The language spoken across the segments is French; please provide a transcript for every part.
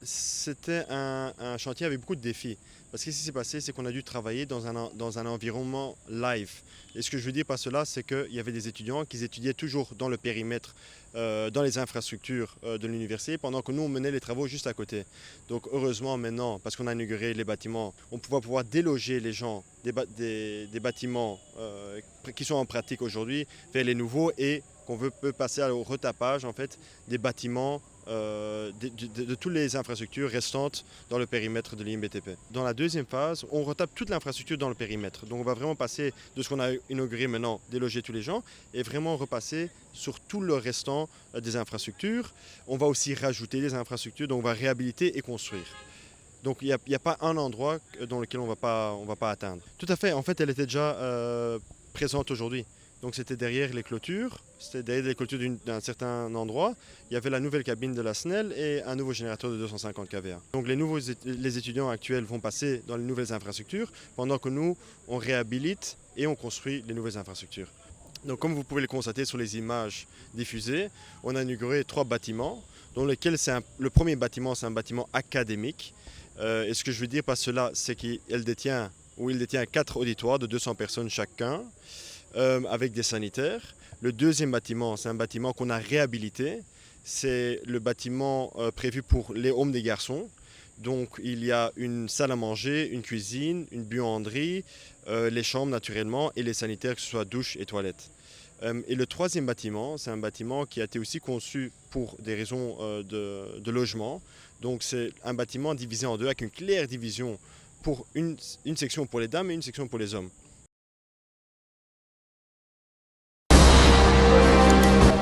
C'était un chantier avec beaucoup de défis. Parce que ce qui s'est passé, c'est qu'on a dû travailler dans un environnement live. Et ce que je veux dire par cela, c'est qu'il y avait des étudiants qui étudiaient toujours dans le périmètre, dans les infrastructures de l'université, pendant que nous, on menait les travaux juste à côté. Donc heureusement maintenant, parce qu'on a inauguré les bâtiments, on va pouvoir déloger les gens des bâtiments qui sont en pratique aujourd'hui vers les nouveaux et peut passer au retapage en fait, des bâtiments de toutes les infrastructures restantes dans le périmètre de l'IMBTP. Dans la deuxième phase, on retape toute l'infrastructure dans le périmètre. Donc on va vraiment passer de ce qu'on a inauguré maintenant, déloger tous les gens, et vraiment repasser sur tout le restant des infrastructures. On va aussi rajouter des infrastructures, donc on va réhabiliter et construire. Donc il n'y a pas un endroit dans lequel on va pas atteindre. Tout à fait, en fait elle était déjà présente aujourd'hui. Donc c'était derrière les clôtures, c'était derrière les clôtures d'un certain endroit. Il y avait la nouvelle cabine de la SNEL et un nouveau générateur de 250 kVA. Donc les étudiants actuels vont passer dans les nouvelles infrastructures pendant que nous, on réhabilite et on construit les nouvelles infrastructures. Donc comme vous pouvez le constater sur les images diffusées, on a inauguré 3 bâtiments, dont le premier bâtiment, c'est un bâtiment académique. Et ce que je veux dire par cela, c'est qu'il détient 4 auditoires de 200 personnes chacun, avec des sanitaires. Le deuxième bâtiment, c'est un bâtiment qu'on a réhabilité. C'est le bâtiment prévu pour les hommes des garçons. Donc il y a une salle à manger, une cuisine, une buanderie, les chambres naturellement et les sanitaires, que ce soit douche et toilettes. Et le troisième bâtiment, c'est un bâtiment qui a été aussi conçu pour des raisons de logement. Donc c'est un bâtiment divisé en deux avec une claire division pour une section pour les dames et une section pour les hommes.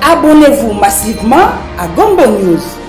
Abonnez-vous massivement à Gombo News.